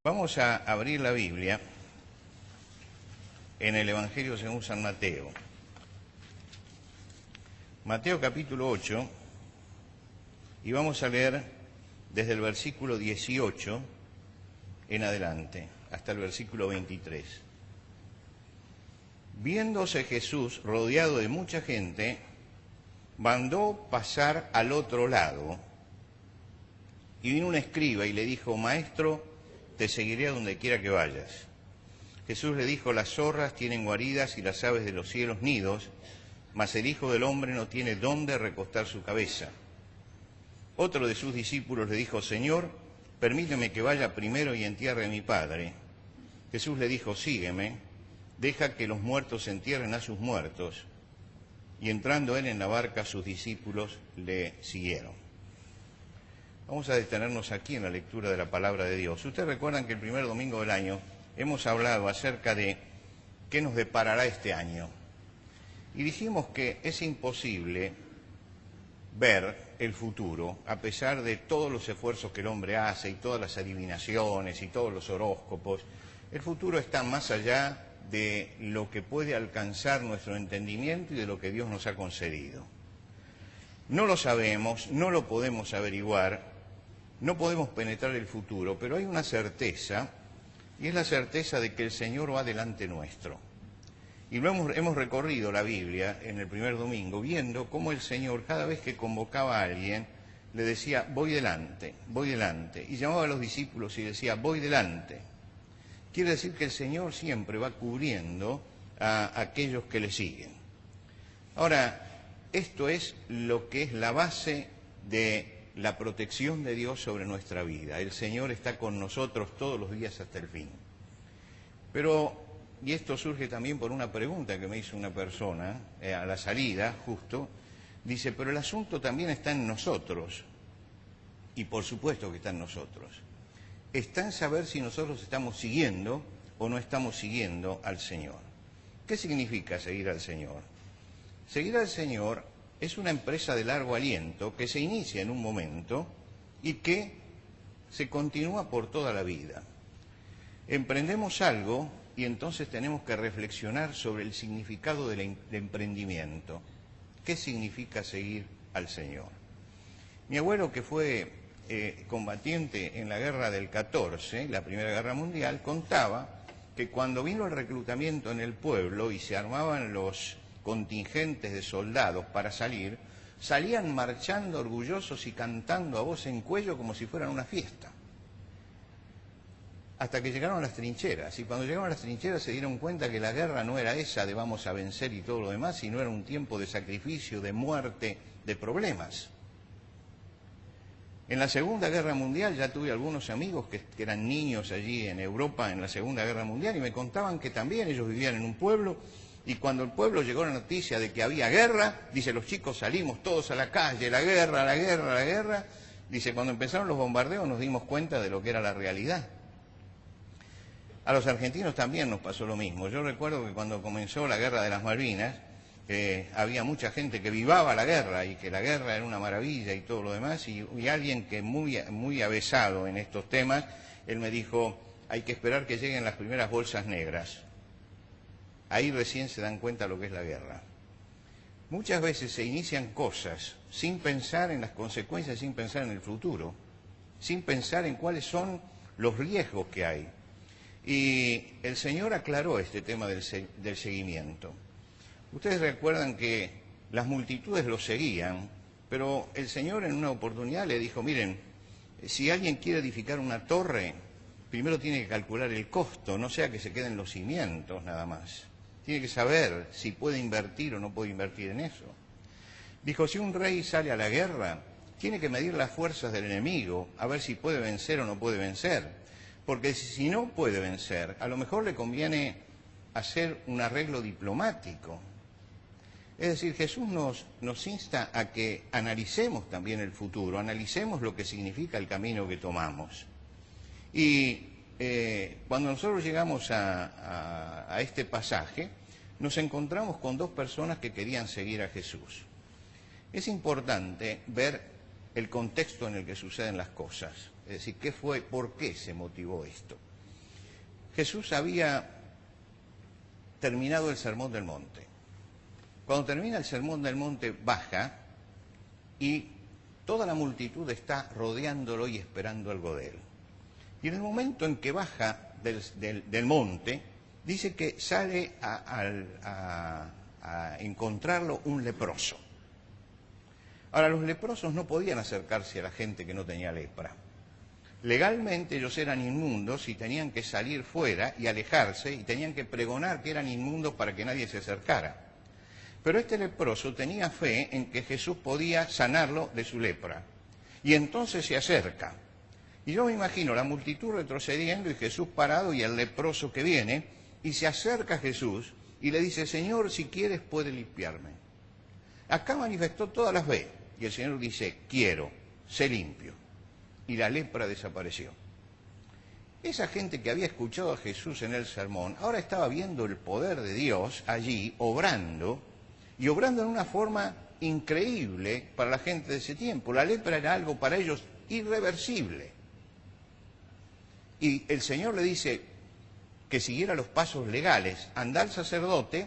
Vamos a abrir la Biblia en el Evangelio según San Mateo. Mateo capítulo 8, y vamos a leer desde el versículo 18 en adelante, hasta el versículo 23. Viéndose Jesús rodeado de mucha gente, mandó pasar al otro lado, y vino un escriba y le dijo: Maestro, te seguiré a donde quiera que vayas. Jesús le dijo: las zorras tienen guaridas y las aves de los cielos nidos, mas el Hijo del Hombre no tiene dónde recostar su cabeza. Otro de sus discípulos le dijo: Señor, permíteme que vaya primero y entierre a mi padre. Jesús le dijo: sígueme, deja que los muertos entierren a sus muertos. Y entrando él en la barca, sus discípulos le siguieron. Vamos a detenernos aquí en la lectura de la palabra de Dios. Ustedes recuerdan que el primer domingo del año hemos hablado acerca de qué nos deparará este año. Y dijimos que es imposible ver el futuro, a pesar de todos los esfuerzos que el hombre hace y todas las adivinaciones y todos los horóscopos. El futuro está más allá de lo que puede alcanzar nuestro entendimiento y de lo que Dios nos ha concedido. No lo sabemos, no lo podemos averiguar, no podemos penetrar el futuro, pero hay una certeza, y es la certeza de que el Señor va delante nuestro. Y hemos recorrido la Biblia en el primer domingo, viendo cómo el Señor, cada vez que convocaba a alguien, le decía: voy delante, y llamaba a los discípulos y decía: voy delante. Quiere decir que el Señor siempre va cubriendo a aquellos que le siguen. Ahora, esto es lo que es la base de la protección de Dios sobre nuestra vida. El Señor está con nosotros todos los días hasta el fin. Pero, y esto surge también por una pregunta que me hizo una persona a la salida, justo, dice: pero el asunto también está en nosotros. Y por supuesto que está en nosotros. Está en saber si nosotros estamos siguiendo o no estamos siguiendo al Señor. ¿Qué significa seguir al Señor? Seguir al Señor es una empresa de largo aliento que se inicia en un momento y que se continúa por toda la vida. Emprendemos algo y entonces tenemos que reflexionar sobre el significado del emprendimiento. ¿Qué significa seguir al Señor? Mi abuelo, que fue combatiente en la guerra del 14, la Primera Guerra Mundial, contaba que cuando vino el reclutamiento en el pueblo y se armaban los contingentes de soldados para salir, salían marchando orgullosos y cantando a voz en cuello como si fueran una fiesta. Hasta que llegaron a las trincheras, y cuando llegaron a las trincheras se dieron cuenta que la guerra no era esa de vamos a vencer y todo lo demás, sino era un tiempo de sacrificio, de muerte, de problemas. En la Segunda Guerra Mundial ya tuve algunos amigos que eran niños allí en Europa en la Segunda Guerra Mundial y me contaban que también ellos vivían en un pueblo. Y cuando el pueblo llegó la noticia de que había guerra, dice, los chicos salimos todos a la calle, la guerra, la guerra, la guerra. Dice, cuando empezaron los bombardeos nos dimos cuenta de lo que era la realidad. A los argentinos también nos pasó lo mismo. Yo recuerdo que cuando comenzó la guerra de las Malvinas, había mucha gente que vivaba la guerra y que la guerra era una maravilla y todo lo demás. Y alguien que muy avesado en estos temas, él me dijo, hay que esperar que lleguen las primeras bolsas negras. Ahí recién se dan cuenta lo que es la guerra. Muchas veces se inician cosas sin pensar en las consecuencias, sin pensar en el futuro, sin pensar en cuáles son los riesgos que hay. Y el Señor aclaró este tema del seguimiento. Ustedes recuerdan que las multitudes lo seguían, pero el Señor en una oportunidad le dijo, miren, si alguien quiere edificar una torre, primero tiene que calcular el costo, no sea que se queden los cimientos nada más. Tiene que saber si puede invertir o no puede invertir en eso. Dijo, si un rey sale a la guerra, tiene que medir las fuerzas del enemigo, a ver si puede vencer o no puede vencer. Porque si no puede vencer, a lo mejor le conviene hacer un arreglo diplomático. Es decir, Jesús nos insta a que analicemos también el futuro, analicemos lo que significa el camino que tomamos. Y cuando nosotros llegamos a este pasaje, nos encontramos con dos personas que querían seguir a Jesús. Es importante ver el contexto en el que suceden las cosas. Es decir, ¿qué fue? ¿Por qué se motivó esto? Jesús había terminado el Sermón del Monte. Cuando termina el Sermón del Monte, baja y toda la multitud está rodeándolo y esperando algo de él. Y en el momento en que baja del monte, dice que sale a encontrarlo un leproso. Ahora, los leprosos no podían acercarse a la gente que no tenía lepra. Legalmente ellos eran inmundos y tenían que salir fuera y alejarse y tenían que pregonar que eran inmundos para que nadie se acercara. Pero este leproso tenía fe en que Jesús podía sanarlo de su lepra. Y entonces se acerca. Y yo me imagino la multitud retrocediendo y Jesús parado y el leproso que viene, y se acerca a Jesús y le dice, Señor, si quieres puede limpiarme. Acá manifestó toda la fe. Y el Señor dice, quiero, sé limpio. Y la lepra desapareció. Esa gente que había escuchado a Jesús en el sermón, ahora estaba viendo el poder de Dios allí, obrando, y obrando en una forma increíble para la gente de ese tiempo. La lepra era algo para ellos irreversible. Y el Señor le dice que siguiera los pasos legales. Anda al sacerdote,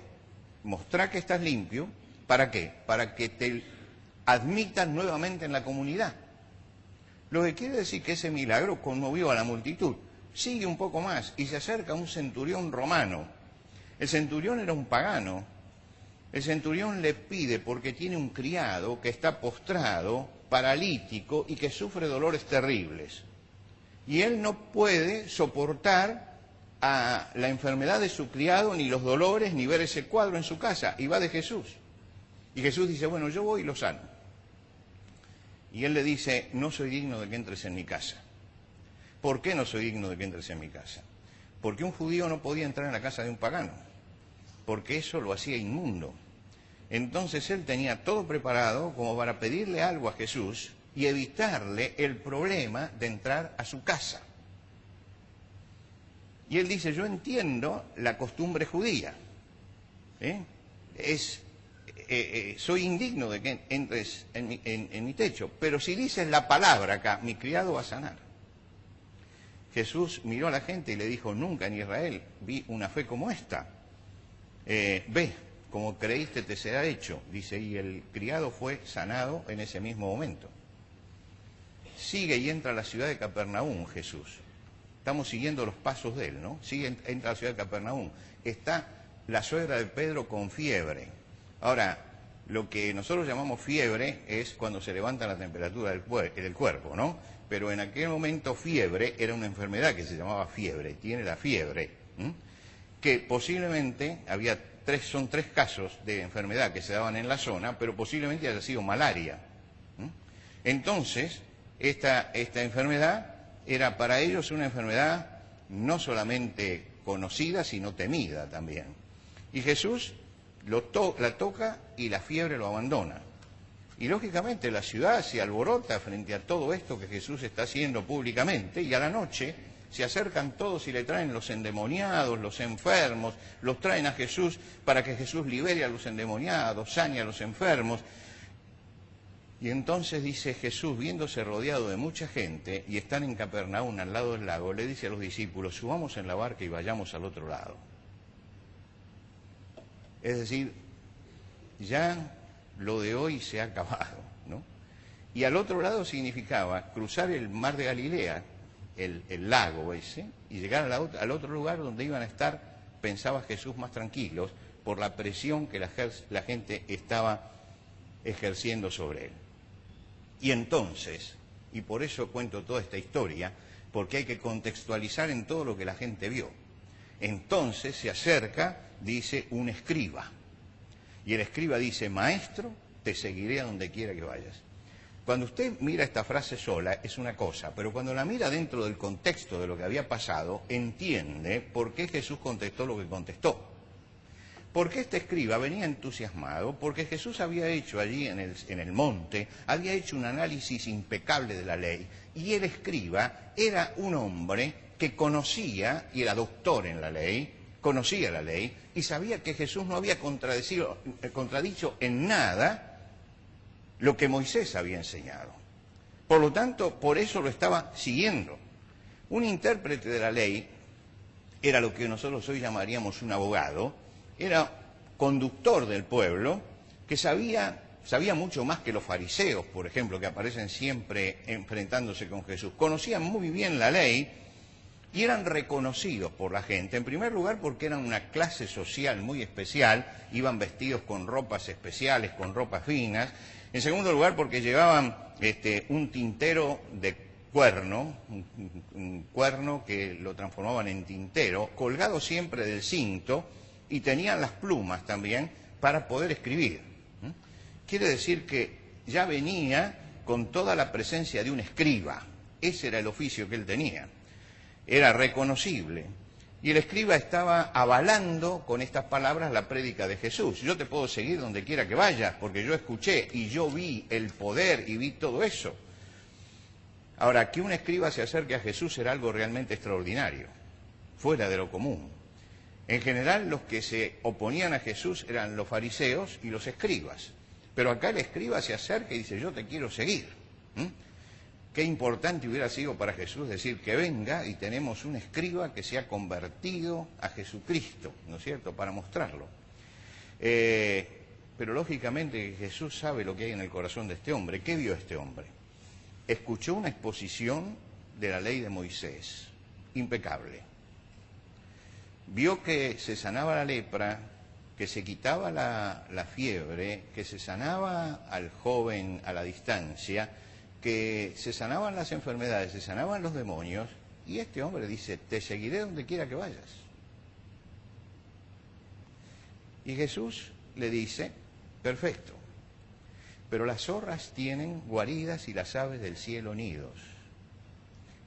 mostrá que estás limpio. ¿Para qué? Para que te admitan nuevamente en la comunidad. Lo que quiere decir que ese milagro conmovió a la multitud. Sigue un poco más y se acerca un centurión romano. El centurión era un pagano. El centurión le pide porque tiene un criado que está postrado, paralítico y que sufre dolores terribles. Y él no puede soportar a la enfermedad de su criado, ni los dolores, ni ver ese cuadro en su casa. Y va de Jesús. Y Jesús dice, bueno, yo voy y lo sano. Y él le dice, no soy digno de que entres en mi casa. ¿Por qué no soy digno de que entres en mi casa? Porque un judío no podía entrar en la casa de un pagano, porque eso lo hacía inmundo. Entonces él tenía todo preparado como para pedirle algo a Jesús y evitarle el problema de entrar a su casa. Y él dice, yo entiendo la costumbre judía. Soy indigno de que entres en mi techo, pero si dices la palabra acá, mi criado va a sanar. Jesús miró a la gente y le dijo, nunca en Israel vi una fe como esta. Ve, como creíste te será hecho, dice, y el criado fue sanado en ese mismo momento. Sigue y entra a la ciudad de Capernaum Jesús. Estamos siguiendo los pasos de él, ¿no? Entra a la ciudad de Capernaum. Está la suegra de Pedro con fiebre. Ahora, lo que nosotros llamamos fiebre es cuando se levanta la temperatura del cuerpo, ¿no? Pero en aquel momento fiebre era una enfermedad que se llamaba fiebre, tiene la fiebre, que posiblemente son tres casos de enfermedad que se daban en la zona, pero posiblemente haya sido malaria. Entonces, esta enfermedad era para ellos una enfermedad no solamente conocida, sino temida también. Y Jesús la toca y la fiebre lo abandona. Y lógicamente la ciudad se alborota frente a todo esto que Jesús está haciendo públicamente, y a la noche se acercan todos y le traen los endemoniados, los enfermos, los traen a Jesús para que Jesús libere a los endemoniados, sane a los enfermos. Y entonces dice Jesús, viéndose rodeado de mucha gente, y están en Capernaum al lado del lago, le dice a los discípulos, subamos en la barca y vayamos al otro lado. Es decir, ya lo de hoy se ha acabado, ¿no? Y al otro lado significaba cruzar el mar de Galilea, el lago ese, y llegar al otro lugar donde iban a estar, pensaba Jesús, más tranquilos, por la presión que la gente estaba ejerciendo sobre él. Y entonces, y por eso cuento toda esta historia, porque hay que contextualizar en todo lo que la gente vio. Entonces se acerca, dice, un escriba. Y el escriba dice, maestro, te seguiré a donde quiera que vayas. Cuando usted mira esta frase sola es una cosa, pero cuando la mira dentro del contexto de lo que había pasado, entiende por qué Jesús contestó lo que contestó. Porque este escriba venía entusiasmado, porque Jesús había hecho allí en el monte, había hecho un análisis impecable de la ley, y el escriba era un hombre que conocía, y era doctor en la ley, conocía la ley, y sabía que Jesús no había contradicho en nada lo que Moisés había enseñado. Por lo tanto, por eso lo estaba siguiendo. Un intérprete de la ley era lo que nosotros hoy llamaríamos un abogado, era conductor del pueblo, que sabía mucho más que los fariseos, por ejemplo, que aparecen siempre enfrentándose con Jesús. Conocían muy bien la ley y eran reconocidos por la gente. En primer lugar, porque eran una clase social muy especial, iban vestidos con ropas especiales, con ropas finas. En segundo lugar, porque llevaban un tintero de cuerno, un cuerno que lo transformaban en tintero, colgado siempre del cinto, y tenían las plumas también para poder escribir. Quiere decir que ya venía con toda la presencia de un escriba. Ese era el oficio que él tenía. Era reconocible. Y el escriba estaba avalando con estas palabras la prédica de Jesús. Yo te puedo seguir donde quiera que vayas, porque yo escuché y yo vi el poder y vi todo eso. Ahora, que un escriba se acerque a Jesús era algo realmente extraordinario, fuera de lo común. En general, los que se oponían a Jesús eran los fariseos y los escribas. Pero acá el escriba se acerca y dice, yo te quiero seguir. Qué importante hubiera sido para Jesús decir que venga y tenemos un escriba que se ha convertido a Jesucristo, ¿no es cierto?, para mostrarlo. Pero lógicamente Jesús sabe lo que hay en el corazón de este hombre. ¿Qué vio este hombre? Escuchó una exposición de la ley de Moisés, impecable. Vio que se sanaba la lepra, que se quitaba la fiebre, que se sanaba al joven a la distancia, que se sanaban las enfermedades, se sanaban los demonios, y este hombre dice, te seguiré donde quiera que vayas. Y Jesús le dice, perfecto, pero las zorras tienen guaridas y las aves del cielo nidos,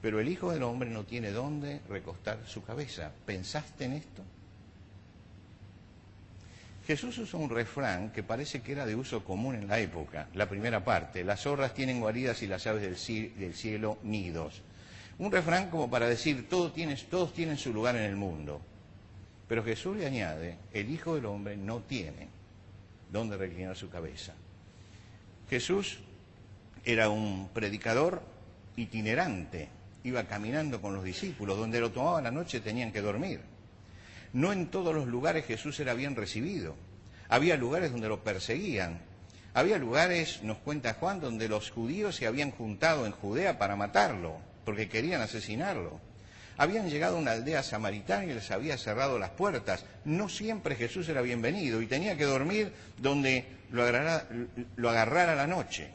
pero el Hijo del Hombre no tiene dónde recostar su cabeza. ¿Pensaste en esto? Jesús usó un refrán que parece que era de uso común en la época, la primera parte, las zorras tienen guaridas y las aves del cielo nidos. Un refrán como para decir, todos tienen su lugar en el mundo. Pero Jesús le añade, el Hijo del Hombre no tiene dónde reclinar su cabeza. Jesús era un predicador itinerante, iba caminando con los discípulos, donde lo tomaban la noche tenían que dormir. No en todos los lugares Jesús era bien recibido. Había lugares donde lo perseguían. Había lugares, nos cuenta Juan, donde los judíos se habían juntado en Judea para matarlo, porque querían asesinarlo. Habían llegado a una aldea samaritana y les había cerrado las puertas. No siempre Jesús era bienvenido y tenía que dormir donde lo agarrara la noche.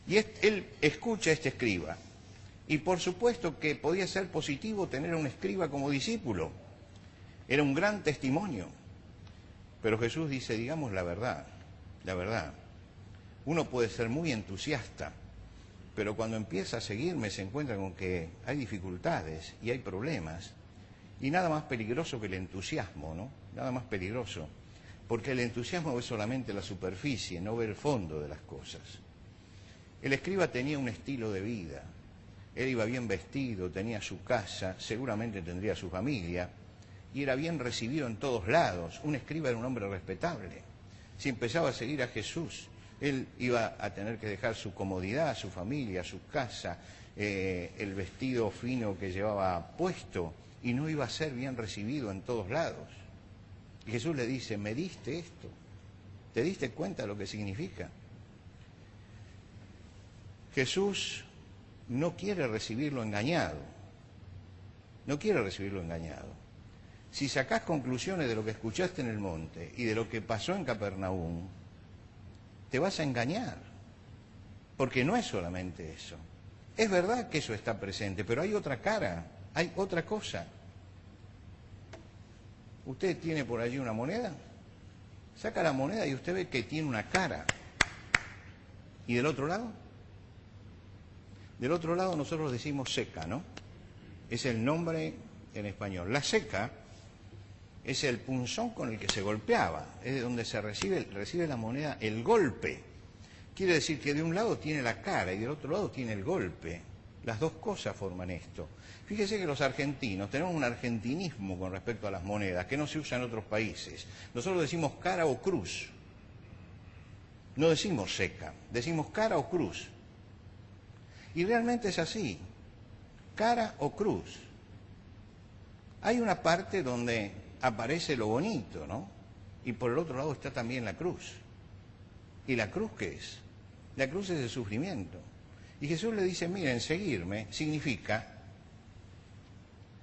Y él escucha a este escriba. Y por supuesto que podía ser positivo tener a un escriba como discípulo. Era un gran testimonio. Pero Jesús dice, digamos la verdad, la verdad. Uno puede ser muy entusiasta, pero cuando empieza a seguirme se encuentra con que hay dificultades y hay problemas. Y nada más peligroso que el entusiasmo, ¿no? Nada más peligroso. Porque el entusiasmo ve solamente la superficie, no ve el fondo de las cosas. El escriba tenía un estilo de vida. Él iba bien vestido, tenía su casa, seguramente tendría su familia, y era bien recibido en todos lados. Un escriba era un hombre respetable. Si empezaba a seguir a Jesús, él iba a tener que dejar su comodidad, su familia, su casa, el vestido fino que llevaba puesto, y no iba a ser bien recibido en todos lados. Y Jesús le dice, ¿me diste esto? ¿Te diste cuenta de lo que significa? Jesús no quiere recibirlo engañado. No quiere recibirlo engañado. Si sacás conclusiones de lo que escuchaste en el monte y de lo que pasó en Capernaum, te vas a engañar. Porque no es solamente eso. Es verdad que eso está presente, pero hay otra cara, hay otra cosa. ¿Usted tiene por allí una moneda? Saca la moneda y usted ve que tiene una cara. ¿Y del otro lado? Del otro lado nosotros decimos seca, ¿no? Es el nombre en español. La seca es el punzón con el que se golpeaba, es de donde se recibe la moneda el golpe. Quiere decir que de un lado tiene la cara y del otro lado tiene el golpe. Las dos cosas forman esto. Fíjese que los argentinos tenemos un argentinismo con respecto a las monedas que no se usa en otros países. Nosotros decimos cara o cruz. No decimos seca, decimos cara o cruz. Y realmente es así, cara o cruz. Hay una parte donde aparece lo bonito, ¿no? Y por el otro lado está también la cruz. ¿Y la cruz qué es? La cruz es el sufrimiento. Y Jesús le dice, miren, seguirme significa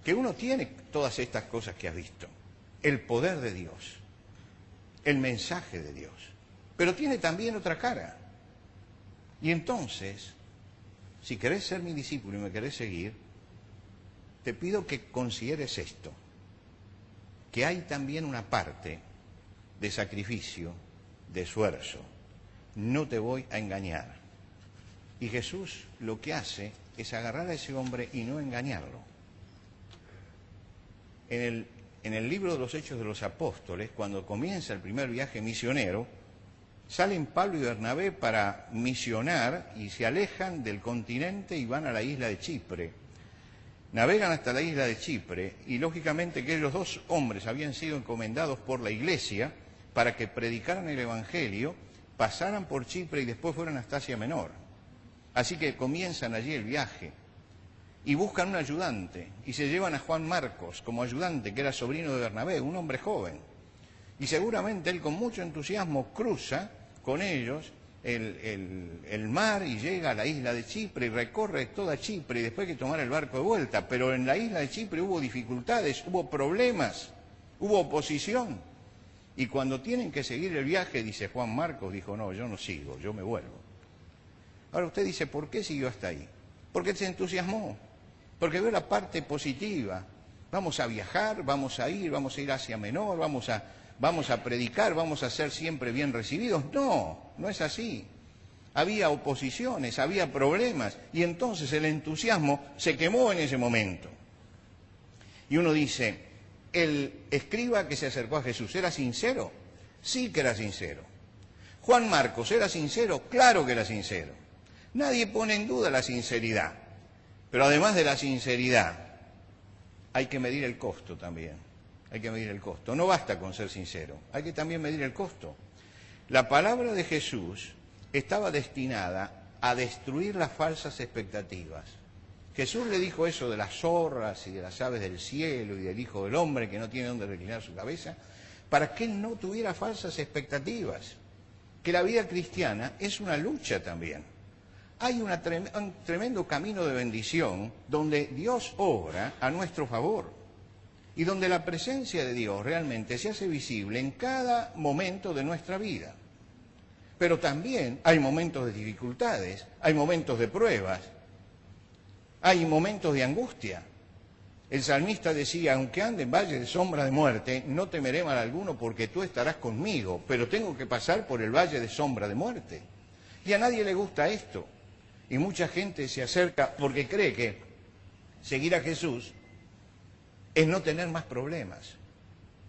que uno tiene todas estas cosas que has visto. El poder de Dios, el mensaje de Dios, pero tiene también otra cara. Y entonces, si querés ser mi discípulo y me querés seguir, te pido que consideres esto, que hay también una parte de sacrificio, de esfuerzo. No te voy a engañar. Y Jesús lo que hace es agarrar a ese hombre y no engañarlo. En el libro de los Hechos de los Apóstoles, cuando comienza el primer viaje misionero, salen Pablo y Bernabé para misionar y se alejan del continente y van a la isla de Chipre. Navegan hasta la isla de Chipre y lógicamente que los dos hombres habían sido encomendados por la iglesia para que predicaran el Evangelio, pasaran por Chipre y después fueran hasta Asia Menor. Así que comienzan allí el viaje y buscan un ayudante y se llevan a Juan Marcos como ayudante, que era sobrino de Bernabé, un hombre joven. Y seguramente él con mucho entusiasmo cruza con ellos el mar y llega a la isla de Chipre y recorre toda Chipre y después hay que tomar el barco de vuelta. Pero en la isla de Chipre hubo dificultades, hubo problemas, hubo oposición. Y cuando tienen que seguir el viaje, dice Juan Marcos, dijo, no, yo no sigo, yo me vuelvo. Ahora usted dice, ¿por qué siguió hasta ahí? Porque se entusiasmó, porque vio la parte positiva. Vamos a viajar, vamos a ir a Asia Menor, vamos a predicar, vamos a ser siempre bien recibidos. No, no es así. Había oposiciones, había problemas, y entonces el entusiasmo se quemó en ese momento. Y uno dice, el escriba que se acercó a Jesús, ¿era sincero? Sí que era sincero. Juan Marcos, ¿era sincero? Claro que era sincero. Nadie pone en duda la sinceridad, pero además de la sinceridad, hay que medir el costo también. Hay que medir el costo. No basta con ser sincero, hay que también medir el costo. La palabra de Jesús estaba destinada a destruir las falsas expectativas. Jesús le dijo eso de las zorras y de las aves del cielo y del Hijo del Hombre que no tiene dónde reclinar su cabeza, para que él no tuviera falsas expectativas. Que la vida cristiana es una lucha también. Hay un tremendo camino de bendición donde Dios obra a nuestro favor y donde la presencia de Dios realmente se hace visible en cada momento de nuestra vida. Pero también hay momentos de dificultades, hay momentos de pruebas, hay momentos de angustia. El salmista decía, aunque ande en valle de sombra de muerte, no temeré mal alguno porque tú estarás conmigo, pero tengo que pasar por el valle de sombra de muerte. Y a nadie le gusta esto. Y mucha gente se acerca porque cree que seguir a Jesús es no tener más problemas,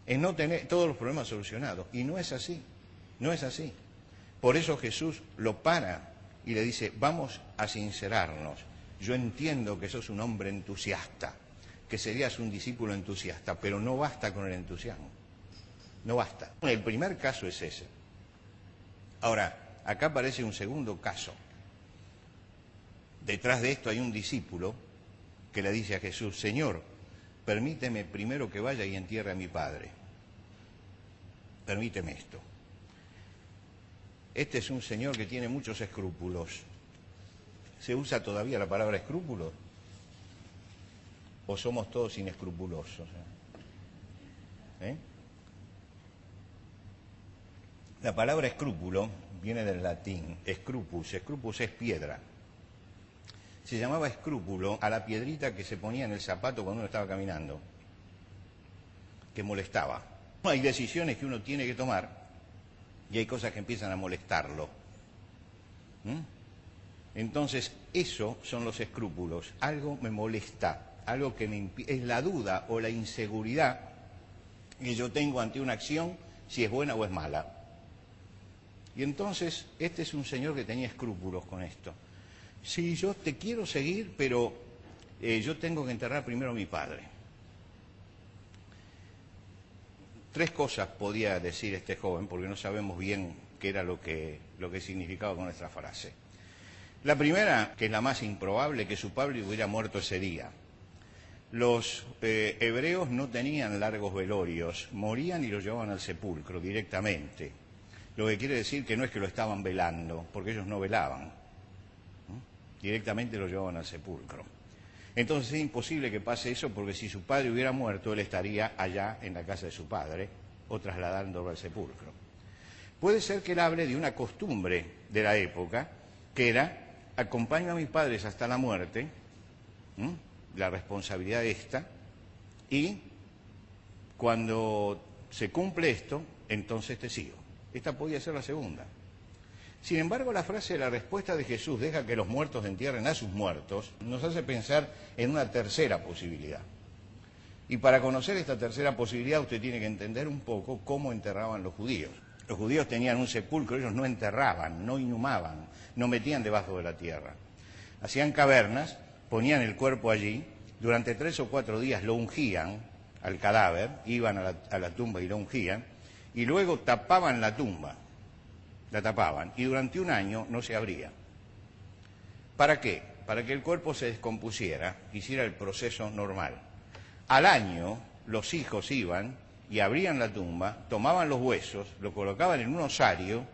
es no tener todos los problemas solucionados. Y no es así, no es así. Por eso Jesús lo para y le dice, vamos a sincerarnos. Yo entiendo que sos un hombre entusiasta, que serías un discípulo entusiasta, pero no basta con el entusiasmo, no basta. El primer caso es ese. Ahora, acá aparece un segundo caso. Detrás de esto hay un discípulo que le dice a Jesús, Señor, permíteme primero que vaya y entierre a mi padre. Permíteme esto. Este es un señor que tiene muchos escrúpulos. ¿Se usa todavía la palabra escrúpulos? ¿O somos todos inescrupulosos? La palabra escrúpulo viene del latín, scrupus. Scrupus es piedra. Se llamaba escrúpulo a la piedrita que se ponía en el zapato cuando uno estaba caminando, que molestaba. Hay decisiones que uno tiene que tomar y hay cosas que empiezan a molestarlo. Entonces, eso son los escrúpulos. Algo me molesta, algo que me es la duda o la inseguridad que yo tengo ante una acción, si es buena o es mala. Y entonces, este es un señor que tenía escrúpulos con esto. Sí, yo te quiero seguir, pero yo tengo que enterrar primero a mi padre. 3 cosas podía decir este joven, porque no sabemos bien qué era lo que significaba con nuestra frase. La primera, que es la más improbable, que su padre hubiera muerto ese día. Los hebreos no tenían largos velorios, morían y los llevaban al sepulcro directamente. Lo que quiere decir que no es que lo estaban velando, porque ellos no velaban. Directamente lo llevaban al sepulcro. Entonces es imposible que pase eso, porque si su padre hubiera muerto, él estaría allá en la casa de su padre, o trasladándolo al sepulcro. Puede ser que él hable de una costumbre de la época, que era: acompaño a mis padres hasta la muerte, la responsabilidad esta, y cuando se cumple esto, entonces te sigo. Esta podía ser la segunda. Sin embargo, la frase de la respuesta de Jesús, deja que los muertos entierren a sus muertos, nos hace pensar en una tercera posibilidad. Y para conocer esta tercera posibilidad, usted tiene que entender un poco cómo enterraban los judíos. Los judíos tenían un sepulcro, ellos no enterraban, no inhumaban, no metían debajo de la tierra. Hacían cavernas, ponían el cuerpo allí, durante 3 o 4 días lo ungían al cadáver, iban a la tumba y lo ungían, y luego tapaban la tumba, la tapaban, y durante 1 año no se abría. ¿Para qué? Para que el cuerpo se descompusiera, hiciera el proceso normal. Al año los hijos iban y abrían la tumba, tomaban los huesos, lo colocaban en un osario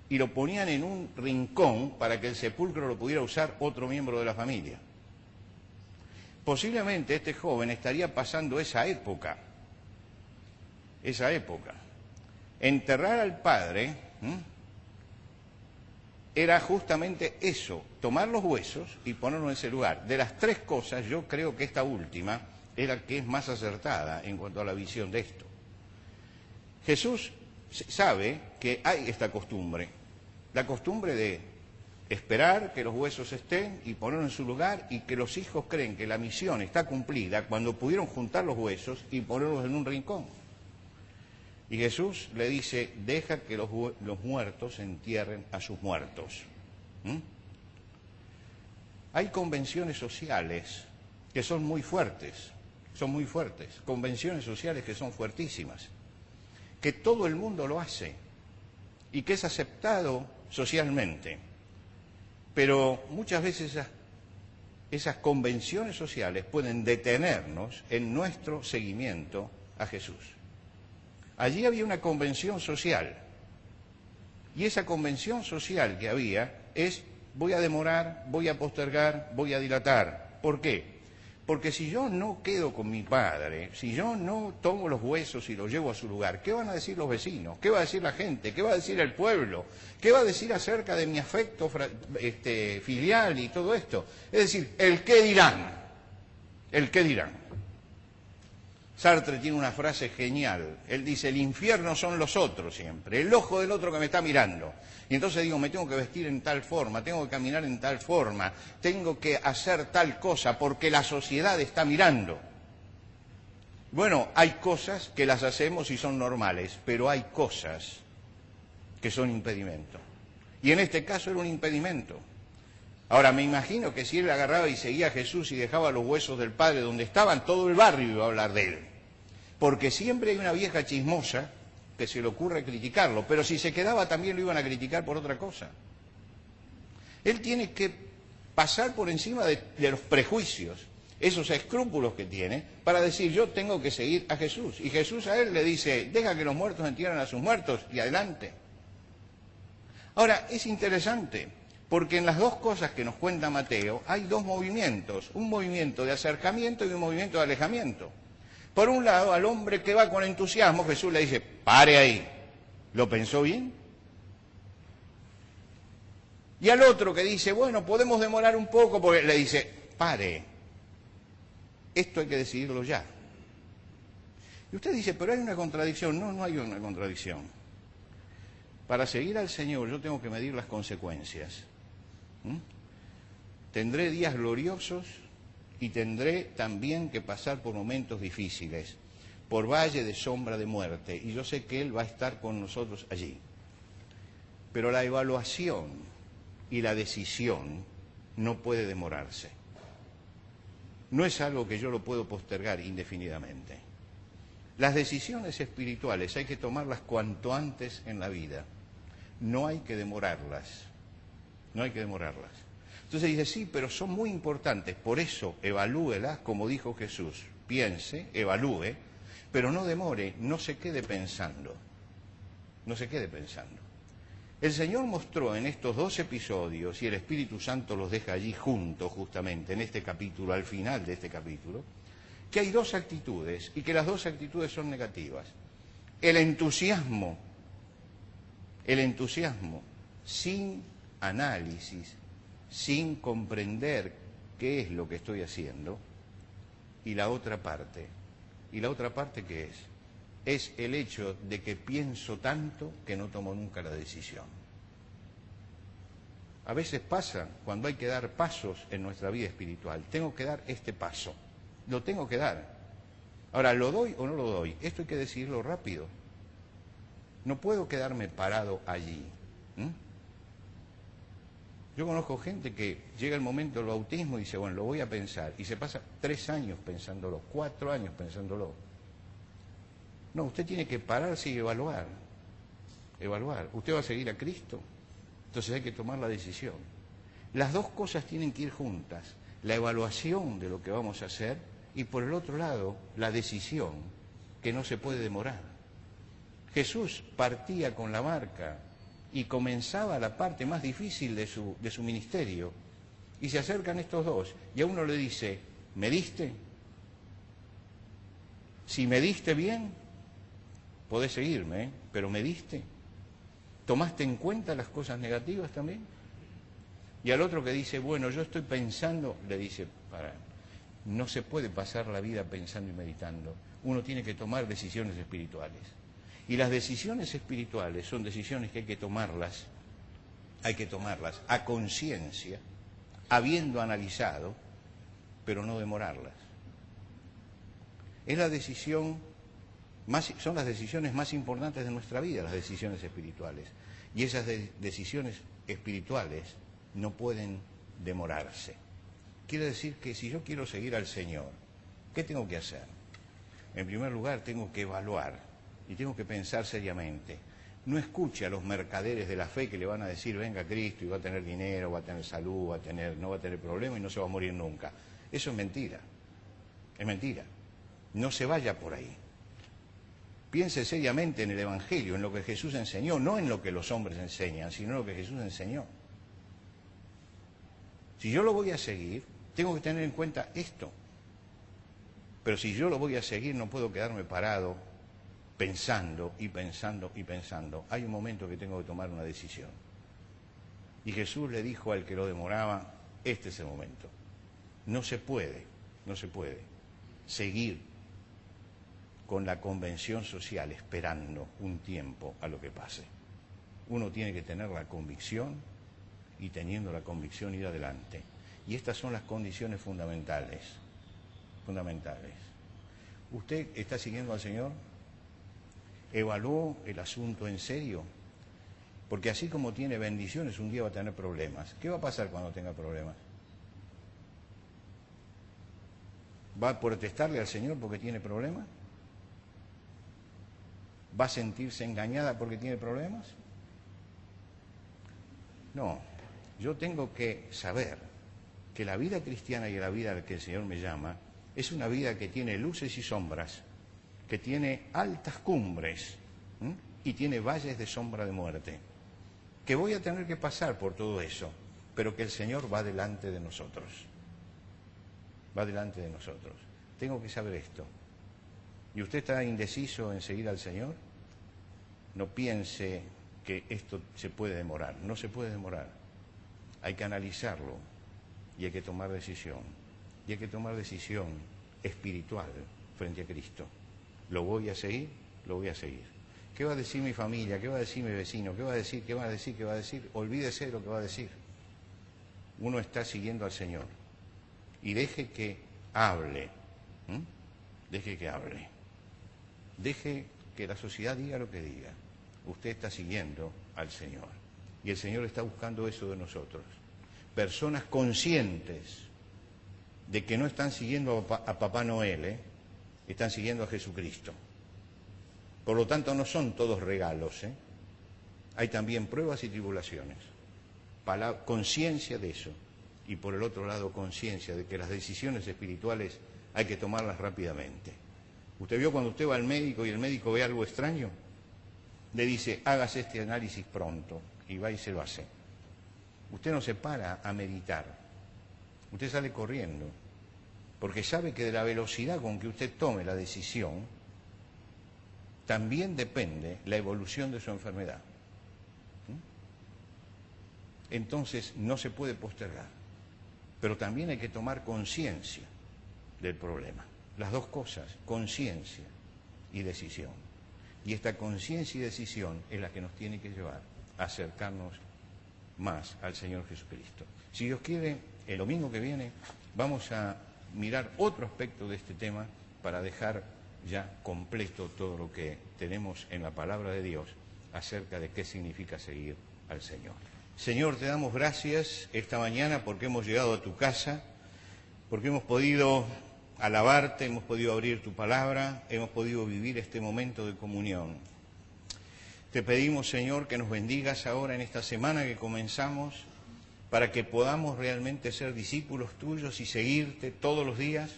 y lo ponían en un rincón para que el sepulcro lo pudiera usar otro miembro de la familia. Posiblemente este joven estaría pasando esa época. Enterrar al padre era justamente eso, tomar los huesos y ponerlos en ese lugar. De las 3 cosas, yo creo que esta última es la que es más acertada en cuanto a la visión de esto. Jesús sabe que hay esta costumbre, la costumbre de esperar que los huesos estén y ponerlos en su lugar, y que los hijos creen que la misión está cumplida cuando pudieron juntar los huesos y ponerlos en un rincón. Y Jesús le dice: deja que los muertos entierren a sus muertos. Hay convenciones sociales que son muy fuertes, convenciones sociales que son fuertísimas, que todo el mundo lo hace y que es aceptado socialmente. Pero muchas veces esas convenciones sociales pueden detenernos en nuestro seguimiento a Jesús. Allí había una convención social, y esa convención social que había es: voy a demorar, voy a postergar, voy a dilatar. ¿Por qué? Porque si yo no quedo con mi padre, si yo no tomo los huesos y los llevo a su lugar, ¿qué van a decir los vecinos? ¿Qué va a decir la gente? ¿Qué va a decir el pueblo? ¿Qué va a decir acerca de mi afecto filial y todo esto? Es decir, el qué dirán. El qué dirán. Sartre tiene una frase genial. Él dice: el infierno son los otros siempre, el ojo del otro que me está mirando. Y entonces digo: me tengo que vestir en tal forma, tengo que caminar en tal forma, tengo que hacer tal cosa porque la sociedad está mirando. Bueno, hay cosas que las hacemos y son normales, pero hay cosas que son impedimento. Y en este caso era un impedimento. Ahora, me imagino que si él agarraba y seguía a Jesús y dejaba los huesos del padre donde estaban, todo el barrio iba a hablar de él. Porque siempre hay una vieja chismosa que se le ocurre criticarlo, pero si se quedaba también lo iban a criticar por otra cosa. Él tiene que pasar por encima de los prejuicios, esos escrúpulos que tiene, para decir: yo tengo que seguir a Jesús. Y Jesús a él le dice: deja que los muertos entierren a sus muertos, y adelante. Ahora, es interesante, porque en las 2 cosas que nos cuenta Mateo hay 2 movimientos, un movimiento de acercamiento y un movimiento de alejamiento. Por un lado, al hombre que va con entusiasmo, Jesús le dice: pare ahí. ¿Lo pensó bien? Y al otro que dice: bueno, podemos demorar un poco, porque le dice: pare. Esto hay que decidirlo ya. Y usted dice: pero hay una contradicción. No, no hay una contradicción. Para seguir al Señor yo tengo que medir las consecuencias. Tendré días gloriosos y tendré también que pasar por momentos difíciles, por valle de sombra de muerte, y yo sé que Él va a estar con nosotros allí. Pero la evaluación y la decisión no puede demorarse. No es algo que yo lo puedo postergar indefinidamente. Las decisiones espirituales hay que tomarlas cuanto antes en la vida. No hay que demorarlas. no hay que demorarlas. Entonces dice, sí, pero son muy importantes, por eso evalúelas, como dijo Jesús, piense, evalúe, pero no demore, no se quede pensando, no se quede pensando. El Señor mostró en estos 2 episodios, y el Espíritu Santo los deja allí juntos justamente en este capítulo, al final de este capítulo, que hay 2 actitudes y que las 2 actitudes son negativas. El entusiasmo sin análisis, sin comprender qué es lo que estoy haciendo, y la otra parte. ¿Y la otra parte qué es? Es el hecho de que pienso tanto que no tomo nunca la decisión. A veces pasa cuando hay que dar pasos en nuestra vida espiritual. Tengo que dar este paso, lo tengo que dar. Ahora, ¿lo doy o no lo doy? Esto hay que decidirlo rápido. No puedo quedarme parado allí. Yo conozco gente que llega el momento del bautismo y dice, bueno, lo voy a pensar, y se pasa 3 años pensándolo, 4 años pensándolo. No, usted tiene que pararse y evaluar. ¿Usted va a seguir a Cristo? Entonces hay que tomar la decisión. Las 2 cosas tienen que ir juntas. La evaluación de lo que vamos a hacer y, por el otro lado, la decisión, que no se puede demorar. Jesús partía con la barca y comenzaba la parte más difícil de su ministerio. Y se acercan estos 2 y a uno le dice, ¿me diste? Si me diste bien, podés seguirme, pero ¿me diste? ¿Tomaste en cuenta las cosas negativas también? Y al otro que dice, bueno, yo estoy pensando, le dice, no se puede pasar la vida pensando y meditando. Uno tiene que tomar decisiones espirituales. Y las decisiones espirituales son decisiones que hay que tomarlas a conciencia, habiendo analizado, pero no demorarlas. Es la decisión son las decisiones más importantes de nuestra vida, las decisiones espirituales. Y esas decisiones espirituales no pueden demorarse. Quiere decir que si yo quiero seguir al Señor, ¿qué tengo que hacer? En primer lugar, tengo que evaluar y tengo que pensar seriamente. No escuche a los mercaderes de la fe que le van a decir, venga a Cristo y va a tener dinero, va a tener salud, no va a tener problemas y no se va a morir nunca. Eso es mentira. Es mentira. No se vaya por ahí. Piense seriamente en el Evangelio, en lo que Jesús enseñó, no en lo que los hombres enseñan, sino en lo que Jesús enseñó. Si yo lo voy a seguir, tengo que tener en cuenta esto. Pero si yo lo voy a seguir, no puedo quedarme parado pensando y pensando y pensando. Hay un momento que tengo que tomar una decisión. Y Jesús le dijo al que lo demoraba, este es el momento. No se puede seguir con la convención social esperando un tiempo a lo que pase. Uno tiene que tener la convicción y teniendo la convicción ir adelante. Y estas son las condiciones fundamentales. ¿Usted está siguiendo al Señor? ¿Evaluó el asunto en serio? Porque así como tiene bendiciones, un día va a tener problemas. ¿Qué va a pasar cuando tenga problemas? ¿Va a protestarle al Señor porque tiene problemas? ¿Va a sentirse engañada porque tiene problemas? No, yo tengo que saber que la vida cristiana y la vida a la que el Señor me llama es una vida que tiene luces y sombras, que tiene altas cumbres y tiene valles de sombra de muerte, que voy a tener que pasar por todo eso, pero que el Señor va delante de nosotros. Va delante de nosotros. Tengo que saber esto. ¿Y usted está indeciso en seguir al Señor? No piense que esto se puede demorar. No se puede demorar. Hay que analizarlo y hay que tomar decisión. Y hay que tomar decisión espiritual frente a Cristo. ¿Lo voy a seguir? Lo voy a seguir. ¿Qué va a decir mi familia? ¿Qué va a decir mi vecino? ¿Qué va a decir? ¿Qué va a decir? ¿Qué va a decir? Olvídese de lo que va a decir. Uno está siguiendo al Señor. Y deje que hable. Deje que hable. Deje que la sociedad diga lo que diga. Usted está siguiendo al Señor. Y el Señor está buscando eso de nosotros. Personas conscientes de que no están siguiendo a Papá Noel, están siguiendo a Jesucristo. Por lo tanto, no son todos regalos, Hay también pruebas y tribulaciones. conciencia de eso. Y por el otro lado, conciencia de que las decisiones espirituales hay que tomarlas rápidamente. ¿Usted vio cuando usted va al médico y el médico ve algo extraño? Le dice, hágase este análisis pronto, y va y se lo hace. Usted no se para a meditar, usted sale corriendo, porque sabe que de la velocidad con que usted tome la decisión, también depende la evolución de su enfermedad. Entonces no se puede postergar, pero también hay que tomar conciencia del problema. Las dos cosas, conciencia y decisión. Y esta conciencia y decisión es la que nos tiene que llevar a acercarnos más al Señor Jesucristo. Si Dios quiere, el domingo que viene vamos a mirar otro aspecto de este tema para dejar ya completo todo lo que tenemos en la palabra de Dios acerca de qué significa seguir al Señor. Señor, te damos gracias esta mañana porque hemos llegado a tu casa, porque hemos podido alabarte, hemos podido abrir tu palabra, hemos podido vivir este momento de comunión. Te pedimos, Señor, que nos bendigas ahora en esta semana que comenzamos, para que podamos realmente ser discípulos tuyos y seguirte todos los días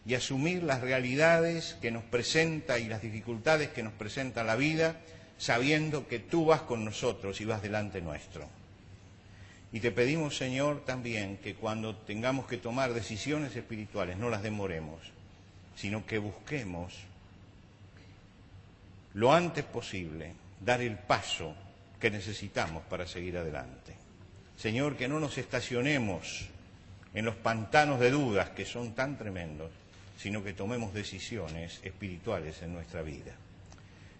y asumir las realidades que nos presenta y las dificultades que nos presenta la vida, sabiendo que tú vas con nosotros y vas delante nuestro. Y te pedimos, Señor, también que cuando tengamos que tomar decisiones espirituales no las demoremos, sino que busquemos lo antes posible dar el paso que necesitamos para seguir adelante. Señor, que no nos estacionemos en los pantanos de dudas que son tan tremendos, sino que tomemos decisiones espirituales en nuestra vida.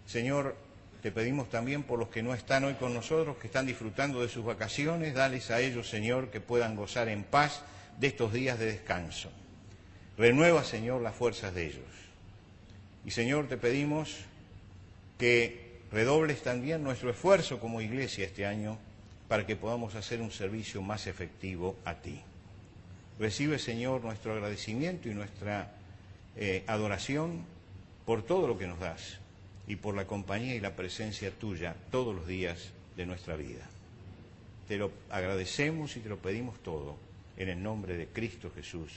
Señor, te pedimos también por los que no están hoy con nosotros, que están disfrutando de sus vacaciones, dales a ellos, Señor, que puedan gozar en paz de estos días de descanso. Renueva, Señor, las fuerzas de ellos. Y, Señor, te pedimos que redobles también nuestro esfuerzo como iglesia este año para que podamos hacer un servicio más efectivo a ti. Recibe, Señor, nuestro agradecimiento y nuestra adoración por todo lo que nos das y por la compañía y la presencia tuya todos los días de nuestra vida. Te lo agradecemos y te lo pedimos todo en el nombre de Cristo Jesús.